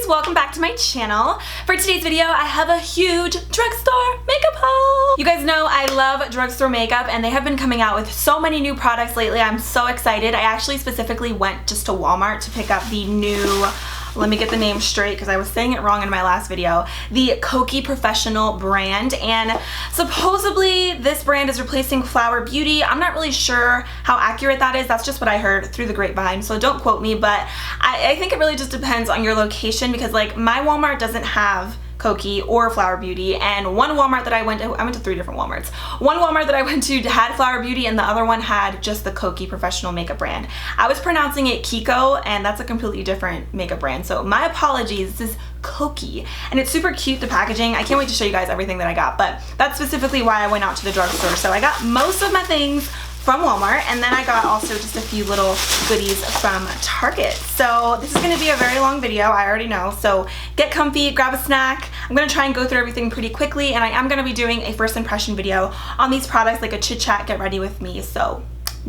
welcome back to my channel. For today's video, I have a huge drugstore makeup haul. You guys know I love drugstore makeup and they have been coming out with so many new products lately. I'm so excited. I actually specifically went just to Walmart to pick up the new, let me get the name straight because I was saying it wrong in my last video, the Kokie Professional brand, and supposedly this brand is replacing Flower Beauty. I'm not really sure how accurate that is. That's just what I heard through the grapevine, so don't quote me, but I think it really just depends on your location because like my Walmart doesn't have Kokie or Flower Beauty, and one Walmart that I went to 3 different Walmarts. One Walmart that I went to had Flower Beauty and the other one had just the Kokie Professional makeup brand. I was pronouncing it Kiko and that's a completely different makeup brand, so my apologies. This is Kokie and it's super cute, the packaging. I can't wait to show you guys everything that I got, but that's specifically why I went out to the drugstore. So I got most of my things from Walmart, and then I got also just a few little goodies from Target. So this is going to be a very long video, I already know, so get comfy, grab a snack. I'm going to try and go through everything pretty quickly, and I am going to be doing a first impression video on these products, like a chit chat, get ready with me, so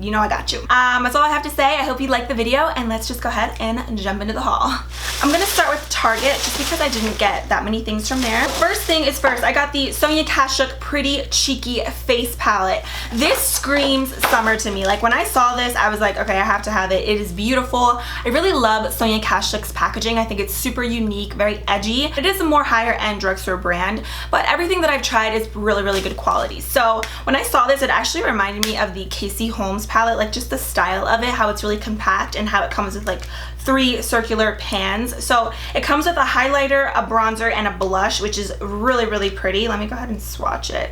you know I got you. That's all I have to say. I hope you liked the video, and let's just go ahead and jump into the haul. I'm gonna start with Target just because I didn't get that many things from there. First thing is first, I got the Sonia Kashuk Pretty Cheeky Face Palette. This screams summer to me. Like when I saw this, I was like, okay, I have to have it. It is beautiful. I really love Sonia Kashuk's packaging. I think it's super unique, very edgy. It is a more higher end drugstore brand, but everything that I've tried is really, really good quality. So when I saw this, it actually reminded me of the Casey Holmes palette, like just the style of it, how it's really compact and how it comes with like 3 circular pans. So it comes with a highlighter, a bronzer, and a blush, which is really, really pretty. Let me go ahead and swatch it.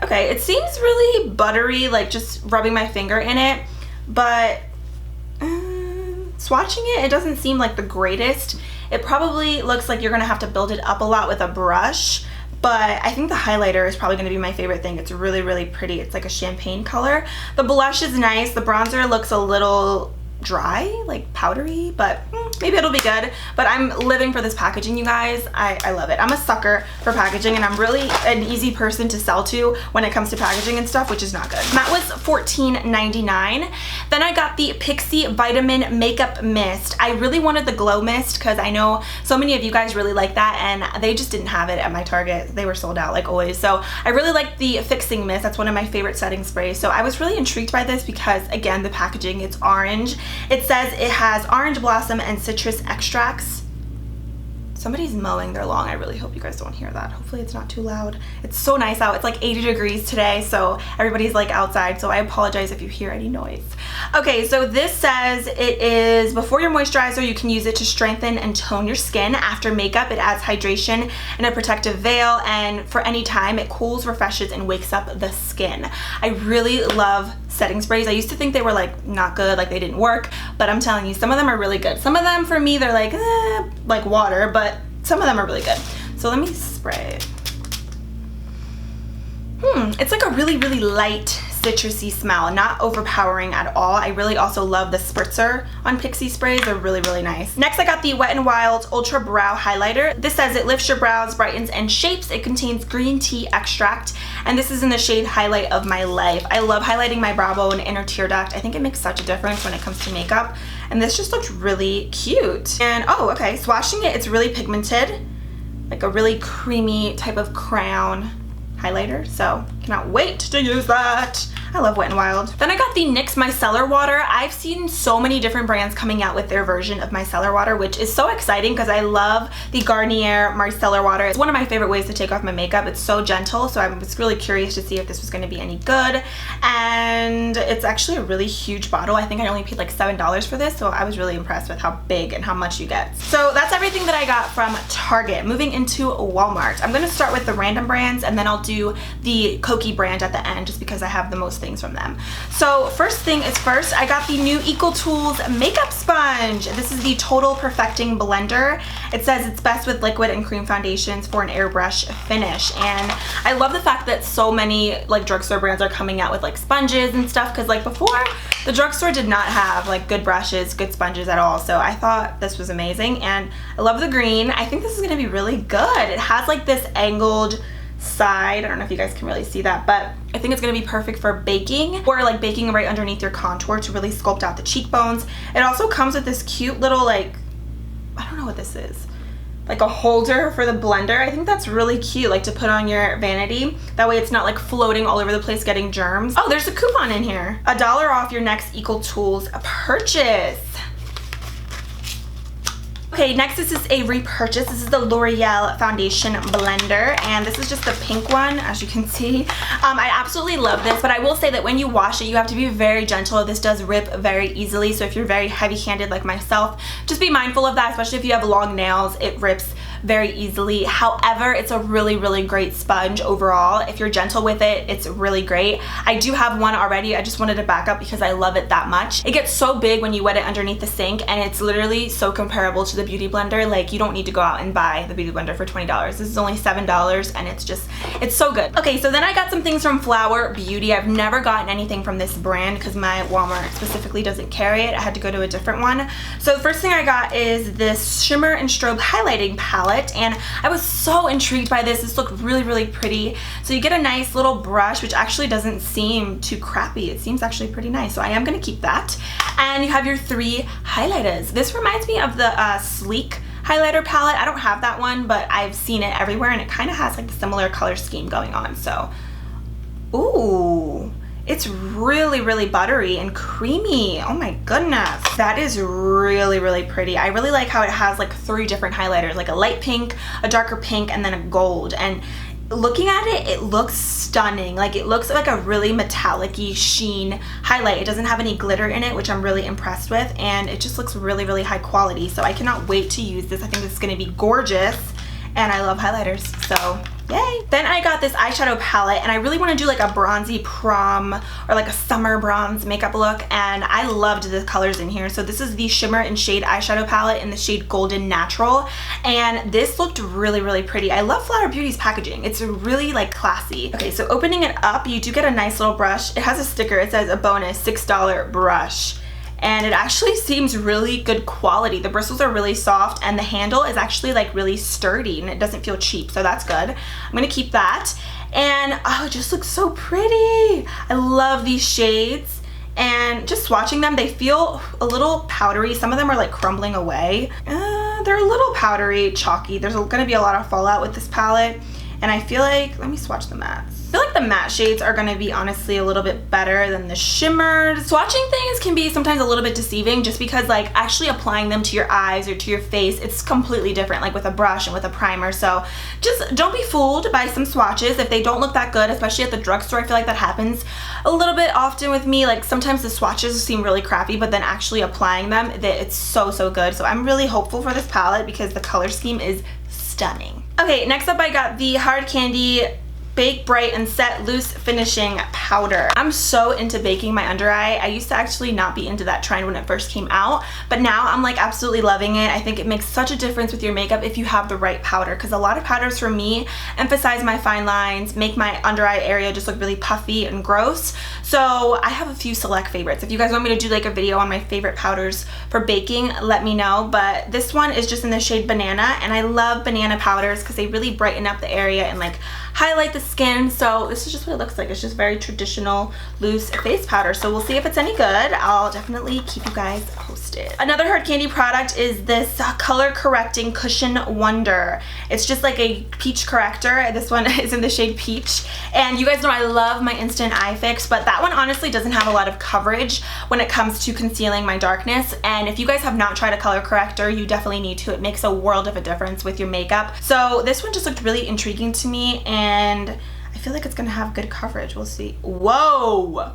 Okay, it seems really buttery, like just rubbing my finger in it, but swatching it, it doesn't seem like the greatest. It probably looks like you're gonna have to build it up a lot with a brush, but I think the highlighter is probably going to be my favorite thing. It's really, really pretty. It's like a champagne color. The blush is nice. The bronzer looks a little dry, like powdery, but maybe it'll be good. But I'm living for this packaging, you guys. I love it. I'm a sucker for packaging, and I'm really an easy person to sell to when it comes to packaging and stuff, which is not good. And that was $14.99. Then I got the Pixie Vitamin Makeup Mist. I really wanted the Glow Mist because I know so many of you guys really like that, and they just didn't have it at my Target. They were sold out like always. So I really like the Fixing Mist. That's one of my favorite setting sprays. So I was really intrigued by this because, again, the packaging, it's orange. It says it has orange blossom and citrus extracts. Somebody's mowing their lawn. I really hope you guys don't hear that. Hopefully it's not too loud. It's so nice out. It's like 80 degrees today, so everybody's like outside, so I apologize if you hear any noise. Okay, so this says it is before your moisturizer. You can use it to strengthen and tone your skin. After makeup, it adds hydration and a protective veil, and for any time, it cools, refreshes, and wakes up the skin. I really love setting sprays. I used to think they were like not good, like they didn't work, but I'm telling you, some of them are really good. Some of them for me, they're like water, but some of them are really good. So let me spray it. It's like a really, really light citrusy smell, not overpowering at all. I really also love the spritzer on Pixie sprays. They're really, really nice. Next, I got the Wet n Wild Ultra Brow Highlighter. This says it lifts your brows, brightens, and shapes. It contains green tea extract, and this is in the shade Highlight of My Life. I love highlighting my brow bone, inner tear duct. I think it makes such a difference when it comes to makeup, and this just looks really cute. And oh, okay, swatching it, it's really pigmented, like a really creamy type of crown highlighter, so cannot wait to use that. I love Wet n Wild. Then I got the NYX Micellar water. I've seen so many different brands coming out with their version of micellar water, which is so exciting because I love the Garnier micellar water. It's one of my favorite ways to take off my makeup. It's so gentle, so I was really curious to see if this was going to be any good, and it's actually a really huge bottle. I think I only paid like $7 for this, so I was really impressed with how big and how much you get. So that's everything that I got from Target. Moving into Walmart. I'm going to start with the random brands, and then I'll do the Kokie brand at the end just because I have the most things from them. So first thing is first, I got the new EcoTools makeup sponge. This is the Total Perfecting Blender. It says it's best with liquid and cream foundations for an airbrush finish, and I love the fact that so many like drugstore brands are coming out with like sponges and stuff, because like before the drugstore did not have like good brushes, good sponges at all. So I thought this was amazing, and I love the green. I think this is going to be really good. It has like this angled side. I don't know if you guys can really see that, but I think it's going to be perfect for baking, or like baking right underneath your contour to really sculpt out the cheekbones. It also comes with this cute little like, I don't know what this is, like a holder for the blender. I think that's really cute, like to put on your vanity. That way it's not like floating all over the place getting germs. Oh, there's a coupon in here. $1 off your next Equal Tools purchase. Okay, next this is a repurchase. This is the L'Oreal Foundation Blender, and this is just the pink one, as you can see. I absolutely love this, but I will say that when you wash it, you have to be very gentle. This does rip very easily, so if you're very heavy-handed like myself, just be mindful of that, especially if you have long nails. It rips very easily. However, it's a really, really great sponge overall. If you're gentle with it, it's really great. I do have one already. I just wanted to back up because I love it that much. It gets so big when you wet it underneath the sink, and it's literally so comparable to the Beauty Blender. Like, you don't need to go out and buy the Beauty Blender for $20. This is only $7, and it's so good. Okay, so then I got some things from Flower Beauty. I've never gotten anything from this brand because my Walmart specifically doesn't carry it. I had to go to a different one. So the first thing I got is this Shimmer and Strobe Highlighting Palette. And I was so intrigued by this. This looked really, really pretty. So you get a nice little brush, which actually doesn't seem too crappy. It seems actually pretty nice. So I am going to keep that. And you have your 3 highlighters. This reminds me of the Sleek highlighter palette. I don't have that one, but I've seen it everywhere, and it kind of has like a similar color scheme going on. So, ooh. It's really, really buttery and creamy. Oh my goodness. That is really, really pretty. I really like how it has like 3 different highlighters, like a light pink, a darker pink, and then a gold. And looking at it, it looks stunning. Like, it looks like a really metallic-y sheen highlight. It doesn't have any glitter in it, which I'm really impressed with. And it just looks really, really high quality. So I cannot wait to use this. I think this is gonna be gorgeous. And I love highlighters, so yay. Then I got this eyeshadow palette, and I really want to do like a bronzy prom or like a summer bronze makeup look, and I loved the colors in here. So this is the Shimmer and Shade eyeshadow palette in the shade Golden Natural, and this looked really, really pretty. I love Flower Beauty's packaging. It's really like classy. Okay, so opening it up, you do get a nice little brush. It has a sticker. It says a bonus $6 brush. And it actually seems really good quality. The bristles are really soft, and the handle is actually like really sturdy, and it doesn't feel cheap, so that's good. I'm gonna keep that. And oh, it just looks so pretty. I love these shades, and just swatching them, they feel a little powdery. Some of them are like crumbling away. They're a little powdery, chalky. There's gonna be a lot of fallout with this palette, and I feel like, let me swatch the mattes. I feel like the matte shades are going to be honestly a little bit better than the shimmers. Swatching things can be sometimes a little bit deceiving just because like actually applying them to your eyes or to your face, it's completely different, like with a brush and with a primer. So just don't be fooled by some swatches if they don't look that good, especially at the drugstore. I feel like that happens a little bit often with me. Like sometimes the swatches seem really crappy, but then actually applying them, it's so, so good. So I'm really hopeful for this palette because the color scheme is stunning. Okay, next up I got the Hard Candy Bake Bright and Set Loose Finishing Powder. I'm so into baking my under eye. I used to actually not be into that trend when it first came out, but now I'm like absolutely loving it. I think it makes such a difference with your makeup if you have the right powder, because a lot of powders for me emphasize my fine lines, make my under eye area just look really puffy and gross. So I have a few select favorites. If you guys want me to do like a video on my favorite powders for baking, let me know. But this one is just in the shade Banana, and I love banana powders because they really brighten up the area and like highlight the skin. So this is just what it looks like. It's just very traditional loose face powder. So we'll see if it's any good. I'll definitely keep you guys posted. Another Hard Candy product is this color correcting cushion wonder. It's just like a peach corrector. This one is in the shade Peach, and you guys know I love my instant eye fix, but that one honestly doesn't have a lot of coverage when it comes to concealing my darkness. And if you guys have not tried a color corrector, you definitely need to. It makes a world of a difference with your makeup. So this one just looked really intriguing to me, and I feel like it's gonna have good coverage. We'll see. Whoa!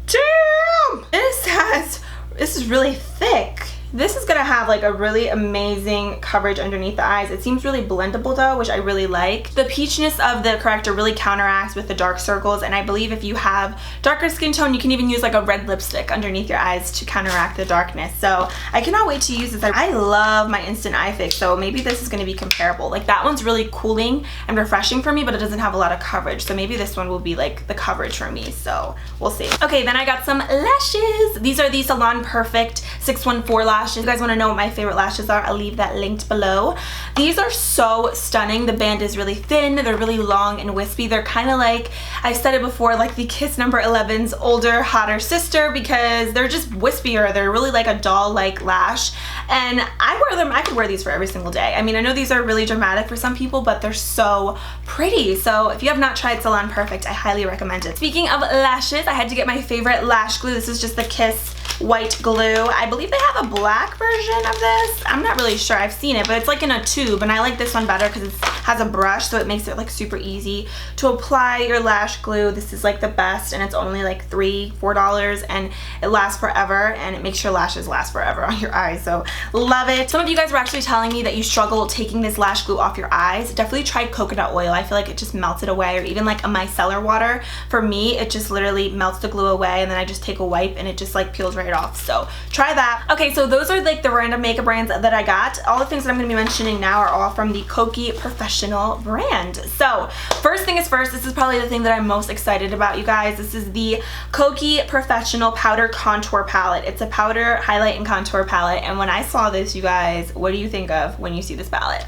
Damn! This is really thick. This is gonna have like a really amazing coverage underneath the eyes. It seems really blendable though, which I really like. The peachiness of the corrector really counteracts with the dark circles, and I believe if you have darker skin tone, you can even use like a red lipstick underneath your eyes to counteract the darkness. So I cannot wait to use this. I love my instant eye fix, so maybe this is gonna be comparable. Like that one's really cooling and refreshing for me, but it doesn't have a lot of coverage. So maybe this one will be like the coverage for me, so we'll see. Okay, then I got some lashes. These are the Salon Perfect 614 lashes. lashes. If you guys want to know what my favorite lashes are, I'll leave that linked below. These are so stunning. The band is really thin, they're really long and wispy. They're kind of like, I've said it before, like the Kiss No. 11's older, hotter sister, because they're just wispier. They're really like a doll-like lash, and I wear them. I could wear these for every single day. I mean, I know these are really dramatic for some people, but they're so pretty. So if you have not tried Salon Perfect, I highly recommend it. Speaking of lashes, I had to get my favorite lash glue. This is just the Kiss white glue. I believe they have a black version of this. I'm not really sure. I've seen it, but it's like in a tube, and I like this one better because it has a brush, so it makes it like super easy to apply your lash glue. This is like the best, and it's only like $3-4, and it lasts forever, and it makes your lashes last forever on your eyes, so love it. Some of you guys were actually telling me that you struggle taking this lash glue off your eyes. Definitely try coconut oil. I feel like it just melts it away, or even like a micellar water. For me, it just literally melts the glue away, and then I just take a wipe and it just like peels right off. So try that. Okay, so those are like the random makeup brands that I got. All the things that I'm going to be mentioning now are all from the Kokie Professional brand. So first thing is first, this is probably the thing that I'm most excited about, you guys. This is the Kokie Professional Powder Contour Palette. It's a powder, highlight, and contour palette, and when I saw this, you guys, what do you think of when you see this palette?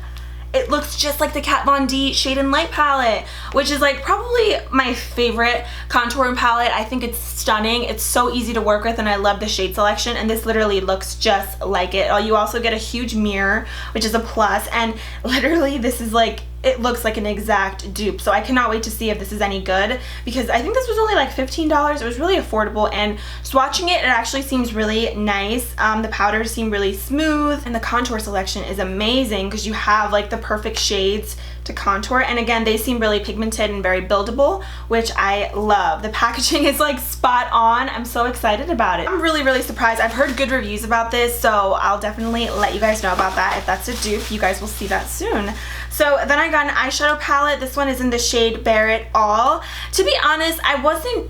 It looks just like the Kat Von D Shade and Light palette, which is like probably my favorite contouring palette. I think it's stunning. It's so easy to work with, and I love the shade selection, and this literally looks just like it. You also get a huge mirror, which is a plus, and literally this is like, it looks like an exact dupe. So I cannot wait to see if this is any good, because I think this was only like $15. It was really affordable, and swatching it, it actually seems really nice. The powders seem really smooth, and the contour selection is amazing because you have like the perfect shades to contour, and again, they seem really pigmented and very buildable, which I love. The packaging is like spot on. I'm so excited about it. I'm really surprised. I've heard good reviews about this, so I'll definitely let you guys know about that. If that's a dupe, you guys will see that soon. So then I got an eyeshadow palette. This one is in the shade Bare It All. To be honest, I wasn't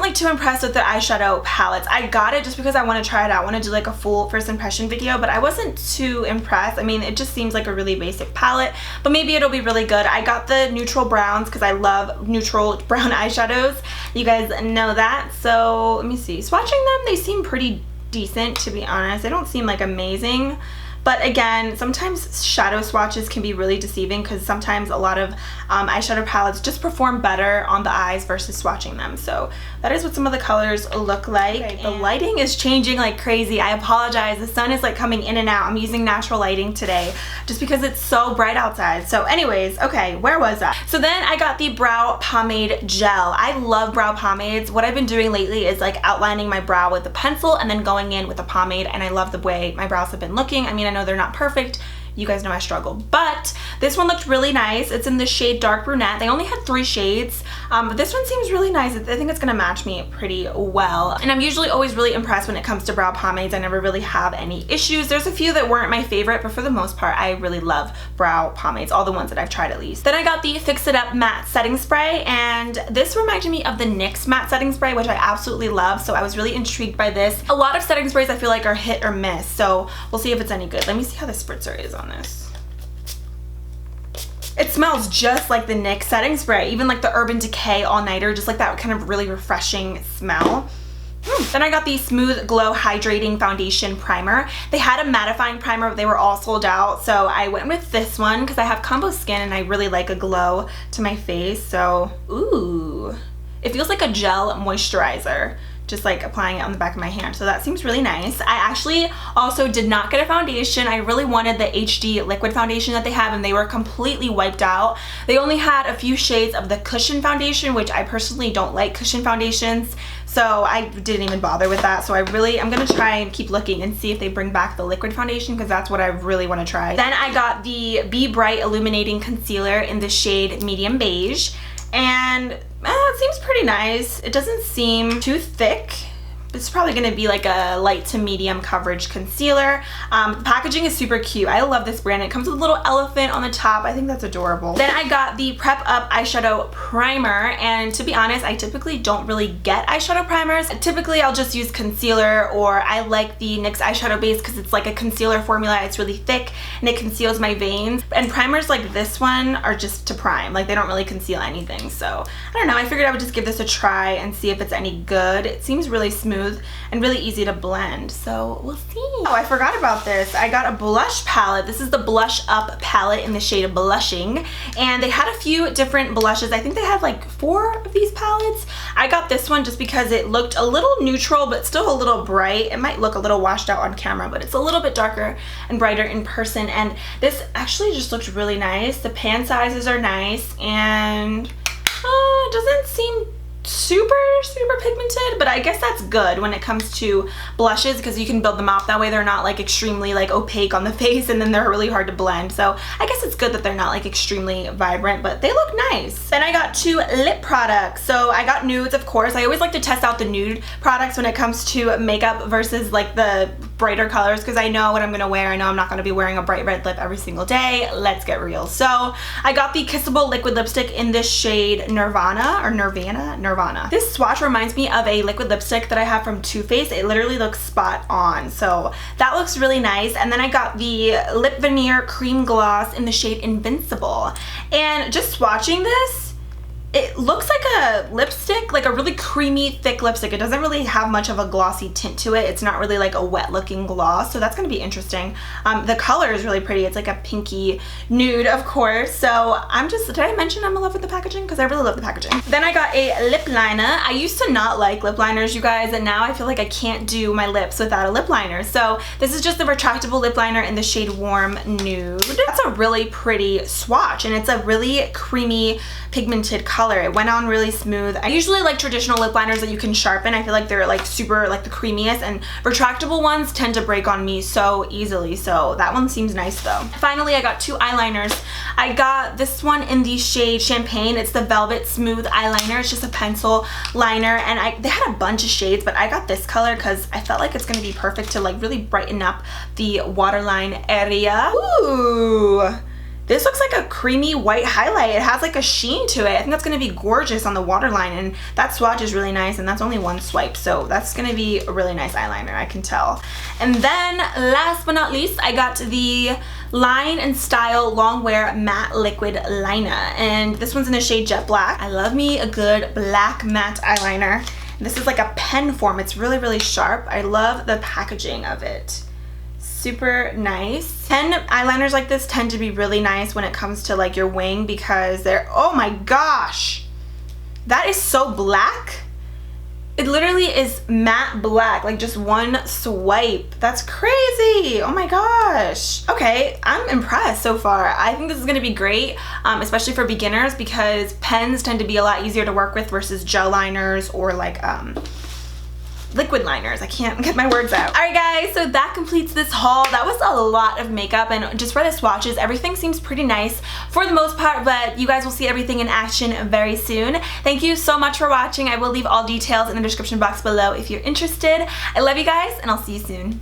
like too impressed with the eyeshadow palettes. I got it just because I want to try it out. I want to do like a full first impression video, but I wasn't too impressed. I mean, it just seems like a really basic palette, but maybe it'll be really good. I got the neutral browns because I love neutral brown eyeshadows. You guys know that. So let me see. Swatching them, they seem pretty decent, to be honest. They don't seem like amazing. But again, sometimes shadow swatches can be really deceiving because sometimes a lot of eyeshadow palettes just perform better on the eyes versus swatching them. So that is what some of the colors look like. Okay, the lighting is changing like crazy. I apologize. The sun is like coming in and out. I'm using natural lighting today just because it's so bright outside. So anyways, okay, where was I? So then I got the brow pomade gel. I love brow pomades. What I've been doing lately is like outlining my brow with a pencil and then going in with a pomade, and I love the way my brows have been looking. I mean, I know they're not perfect. You guys know I struggle, but this one looked really nice. It's in the shade Dark Brunette. They only had 3 shades, but this one seems really nice. I think it's gonna match me pretty well. And I'm usually always really impressed when it comes to brow pomades. I never really have any issues. There's a few that weren't my favorite, but for the most part, I really love brow pomades, all the ones that I've tried at least. Then I got the Fix It Up Matte Setting Spray, and this reminded me of the NYX Matte Setting Spray, which I absolutely love, so I was really intrigued by this. A lot of setting sprays I feel like are hit or miss, so we'll see if it's any good. Let me see how the spritzer is on this. It smells just like the NYX setting spray, even like the Urban Decay All-Nighter, just like that kind of really refreshing smell. Then I got the Smooth Glow Hydrating Foundation Primer. They had a mattifying primer, but they were all sold out, so I went with this one because I have combo skin and I really like a glow to my face. So, ooh, it feels like a gel moisturizer, just like applying it on the back of my hand. So that seems really nice. I actually also did not get a foundation. I really wanted the HD liquid foundation that they have, and they were completely wiped out. They only had a few shades of the cushion foundation, which I personally don't like cushion foundations, so I didn't even bother with that. So I'm gonna try and keep looking and see if they bring back the liquid foundation, because that's what I really want to try. Then I got the Be Bright Illuminating Concealer in the shade Medium Beige, and it seems pretty nice. It doesn't seem too thick. It's probably going to be like a light to medium coverage concealer. The packaging is super cute. I love this brand. It comes with a little elephant on the top. I think that's adorable. Then I got the Prep Up Eyeshadow Primer, and to be honest, I typically don't really get eyeshadow primers. Typically, I'll just use concealer, or I like the NYX eyeshadow base because it's like a concealer formula. It's really thick and it conceals my veins. And primers like this one are just to prime. Like, they don't really conceal anything. So I don't know. I figured I would just give this a try and see if it's any good. It seems really smooth. smooth and really easy to blend. So we'll see. Oh, I forgot about this. I got a blush palette. This is the Blush Up palette in the shade of Blushing. And they had a few different blushes. I think they had like 4 of these palettes. I got this one just because it looked a little neutral, but still a little bright. It might look a little washed out on camera, but it's a little bit darker and brighter in person. And this actually just looked really nice. The pan sizes are nice, and it doesn't seem super pigmented, but I guess that's good when it comes to blushes because you can build them up. That way they're not like extremely like opaque on the face and then they're really hard to blend. So I guess it's good that they're not like extremely vibrant, but they look nice. Then I got 2 lip products. So I got nudes, of course. I always like to test out the nude products when it comes to makeup versus like the brighter colors because I know what I'm gonna wear. I know I'm not gonna be wearing a bright red lip every single day. Let's get real. So I got the Kissable liquid lipstick in this shade Nirvana or Nirvana. This swatch reminds me of a liquid lipstick that I have from Too Faced. It literally looks spot on. So that looks really nice. And then I got the Lip Veneer Cream Gloss in the shade Invincible. And just swatching this, it looks like a lipstick, like a really creamy, thick lipstick. It doesn't really have much of a glossy tint to it. It's not really like a wet looking gloss, so that's gonna be interesting. The color is really pretty. It's like a pinky nude, of course. So did I mention I'm in love with the packaging? Because I really love the packaging. Then I got a lip liner. I used to not like lip liners, you guys, and now I feel like I can't do my lips without a lip liner. So this is just the retractable lip liner in the shade Warm Nude. That's a really pretty swatch, and it's a really creamy, pigmented color. It went on really smooth. I usually like traditional lip liners that you can sharpen. I feel like they're like super like the creamiest, and retractable ones tend to break on me so easily. So that one seems nice though. Finally, I got 2 eyeliners. I got this one in the shade Champagne. It's the Velvet Smooth eyeliner. It's just a pencil liner, and they had a bunch of shades, but I got this color because I felt like it's gonna be perfect to like really brighten up the waterline area. Ooh. This looks like a creamy white highlight. It has like a sheen to it. I think that's gonna be gorgeous on the waterline, and that swatch is really nice, and that's only 1 swipe, so that's gonna be a really nice eyeliner, I can tell. And then last but not least, I got the Line and Style Longwear Matte Liquid Liner, and this one's in the shade Jet Black. I love me a good black matte eyeliner. This is like a pen form. It's really sharp. I love the packaging of it. Super nice. Pen eyeliners like this tend to be really nice when it comes to like your wing because they're, oh my gosh, that is so black. It literally is matte black, like just 1 swipe. That's crazy. Oh my gosh. Okay, I'm impressed so far. I think this is gonna be great, especially for beginners because pens tend to be a lot easier to work with versus gel liners or like liquid liners. I can't get my words out. Alright guys, so that completes this haul. That was a lot of makeup, and just for the swatches, everything seems pretty nice for the most part, but you guys will see everything in action very soon. Thank you so much for watching. I will leave all details in the description box below if you're interested. I love you guys, and I'll see you soon.